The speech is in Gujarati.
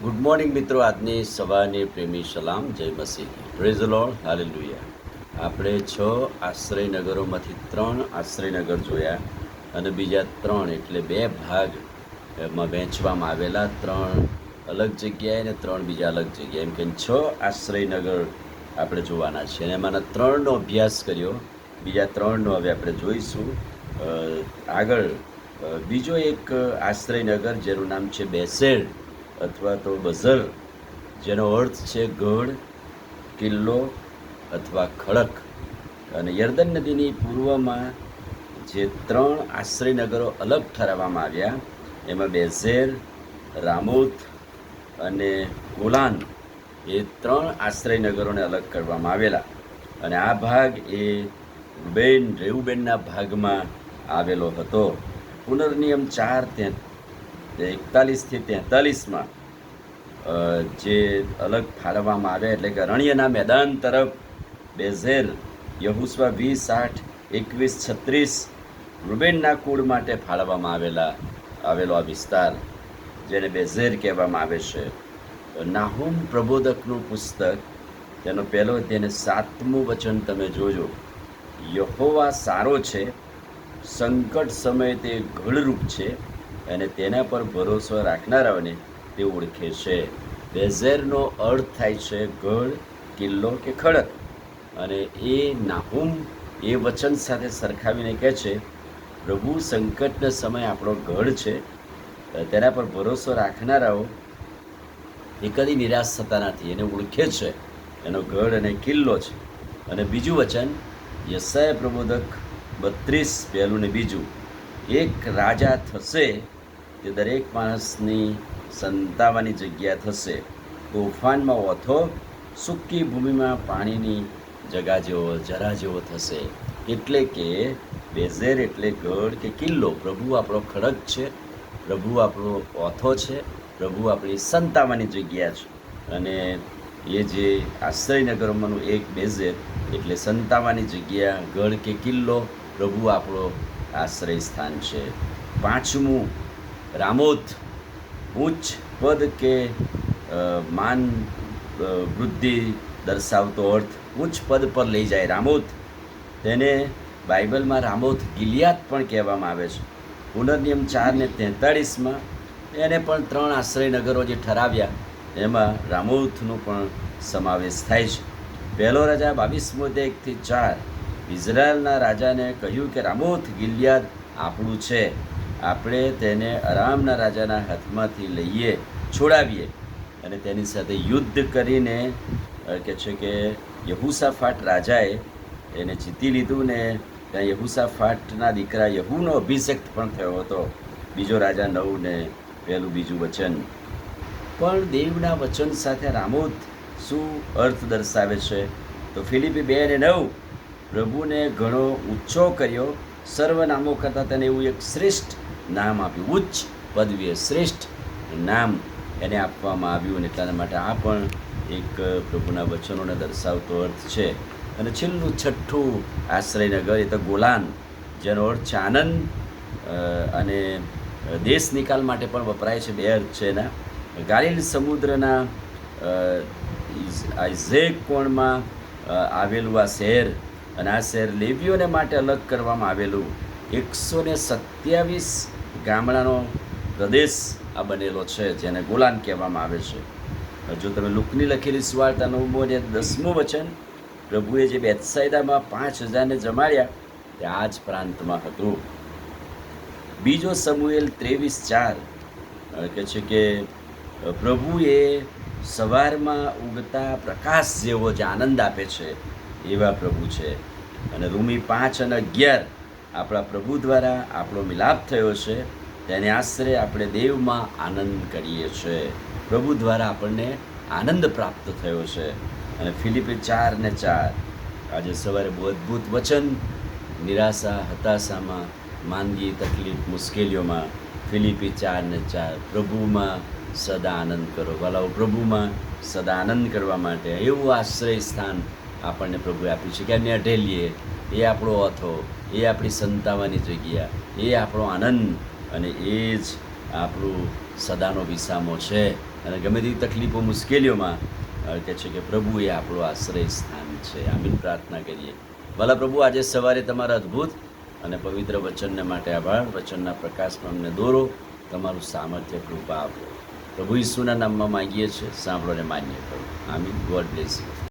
ગુડ મોર્નિંગ મિત્રો. આજની સવારની પ્રેમી સલામ, જય મસીહ, પ્રેઝ ધ લોર્ડ, હાલેલુયા. આપણે 6 આશ્રયનગરોમાંથી 3 આશ્રયનગર જોયા અને બીજા 3 એટલે 2 ભાગમાં વહેંચવામાં આવેલા, 3 અલગ જગ્યાએ અને 3 બીજા અલગ જગ્યાએ, એમ કે 6 આશ્રયનગર આપણે જોવાના છે અને એમાંના 3નો અભ્યાસ કર્યો. બીજા 3નો હવે આપણે જોઈશું. આગળ બીજો એક આશ્રયનગર જેનું નામ છે બેસેડ અથવા તો બઝર, જેનો અર્થ છે ગઢ, કિલ્લો અથવા ખડક. અને યર્દન નદીની પૂર્વમાં જે 3 આશ્રયનગરો અલગ ઠરાવવામાં આવ્યા, એમાં બેઝેર, રામોથ અને ગોલાન, એ 3 આશ્રયનગરોને અલગ કરવામાં આવેલા. અને આ ભાગ એ રેઉબેનના ભાગમાં આવેલો હતો. પુનર્નિયમ 4:41 થી 43માં જે અલગ ફાળવવામાં આવ્યા, એટલે કે અરણ્યના મેદાન તરફ બેઝેર, યહોશુઆ 20:8-21-36 રૂબેનના કુળ માટે ફાળવવામાં આવેલો આ વિસ્તાર, જેને બેઝેર કહેવામાં આવે છે. નાહુમ પ્રબોધકનું પુસ્તક, તેનો પહેલો અધ્યાય 7મું વચન તમે જોજો. યહોવા સારો છે, સંકટ સમયે તે ગઢરૂપ છે અને તેના પર ભરોસો રાખનારાઓને તે ઓળખે છે. બેઝેરનો અર્થ થાય છે ગઢ, કિલ્લો કે ખડક. અને એ નાહુમ એ વચન સાથે સરખાવીને કહે છે, પ્રભુ સંકટના સમયે આપણો ગઢ છે, તેના પર ભરોસો રાખનારાઓ એ કદી નિરાશ થતા નથી, એને ઓળખે છે, એનો ગઢ અને કિલ્લો છે. અને બીજું વચન યશાયા પ્રબોધક 32 1 ને 2, એક રાજા થશે, તે દરેક માણસની સંતાવાની જગ્યા થશે, તોફાનમાં ઓથો, સૂકી ભૂમિમાં પાણીની જરા જેવો થશે. એટલે કે બેઝેર એટલે ગઢ કે કિલ્લો. પ્રભુ આપણો ખડક છે, પ્રભુ આપણો ઓથો છે, પ્રભુ આપણી સંતાવાની જગ્યા છે. અને એ જે આશ્રયનગરોમાંનું એક બેઝેર એટલે સંતાવાની જગ્યા, ગઢ કે કિલ્લો, પ્રભુ આપણો આશ્રય સ્થાન છે. 5મું રામોથ, ઉચ્ચ પદ કે માન વૃદ્ધિ દર્શાવતો અર્થ, ઉચ્ચ પદ પર લઈ જાય. રામોથ, તેને બાઇબલમાં રામોથ ગિલિયાદ પણ કહેવામાં આવે છે. પુનર્નિયમ 4:43માં એને પણ 3 આશ્રયનગરો જે ઠરાવ્યા, એમાં રામોથનો પણ સમાવેશ થાય છે. પહેલો રાજા 22:1-4, ઇઝરાયલના રાજાને કહ્યું કે રામોથ ગિલિયાદ આપણું છે, આપણે તેને અરામના રાજાના હાથમાંથી છોડાવીએ અને તેની સાથે યુદ્ધ કરીને, કહે છે કે યહૂશાફાટ રાજાએ એને જીતી લીધું ને ત્યાં યહૂશાફાટના દીકરા યહૂનો અભિષેક પણ થયો હતો. બીજો રાજા 9 ને 1-2 વચન. પણ દેવના વચન સાથે રામોથ શું અર્થ દર્શાવે છે? તો ફિલિપી 2:9, પ્રભુને ઘણો ઊંચો કર્યો, સર્વનામો કરતાં તેને એવું એક શ્રેષ્ઠ નામ આપ્યું, ઉચ્ચ પદવીએ શ્રેષ્ઠ નામ એને આપવામાં આવ્યું. અને એટલા માટે આ પણ એક પ્રભુના વચનોને દર્શાવતો અર્થ છે. અને છેલ્લું 6થું આશ્રયનગર એ તો ગોલાન, જેનો અર્થ છે આનંદ અને દેશ નિકાલ માટે પણ વપરાય છે. 2 અર્થ છે એના. ગાલિલ સમુદ્રના આઇઝેક કોણમાં આવેલું આ શહેર, અને આ શહેર લેવીઓને માટે અલગ કરવામાં આવેલું 127 ગામડાનો પ્રદેશ આ બનેલો છે, જેને ગોલાન કહેવામાં આવે છે. જો તમે લુકની લખેલી સુવાર્તા 9મું અને 10મું વચન, પ્રભુએ જે બેથસાઈદામાં 5000ને જમાડ્યા, તે આ જ પ્રાંતમાં હતું. બીજો સમુએલ 23:4 કહે છે કે પ્રભુએ સવારમાં ઉગતા પ્રકાશ જેવો જે આનંદ આપે છે, એવા પ્રભુ છે. અને રૂમી 5 અને 11, આપણા પ્રભુ દ્વારા આપણો મિલાપ થયો છે, તેને આશરે આપણે દેવમાં આનંદ કરીએ છીએ. પ્રભુ દ્વારા આપણને આનંદ પ્રાપ્ત થયો છે. અને ફિલિપી 4:4, આજે સવારે બહુ અદ્ભુત વચન. નિરાશા, હતાશામાં, માંદગી, તકલીફ, મુશ્કેલીઓમાં ફિલિપી 4:4, પ્રભુમાં સદા આનંદ કરો. વાલાઓ, પ્રભુમાં સદા આનંદ કરવા માટે એવું આશ્રય સ્થાન આપણને પ્રભુએ આપ્યું છે કે એને અઢેલીએ. એ આપણો ઓથો, એ આપણી સંતાવાની જગ્યા, એ આપણો આનંદ, અને એ જ આપણું સદાનો વિસામો છે. અને ગમે તેવી તકલીફો મુશ્કેલીઓમાં કહે છે કે પ્રભુ એ આપણું આશ્રય સ્થાન છે. આમીન પ્રાર્થના કરીએ. ભલા પ્રભુ, આજે સવારે તમારા અદ્ભુત અને પવિત્ર વચનને માટે આભાર. વચનના પ્રકાશમાં અમને દોરો, તમારું સામર્થ્ય કૃપા આપો. પ્રભુ ઈસુના નામમાં માગીએ છીએ, સાંભળો ને માન્ય કરો. આમીન. God bless you.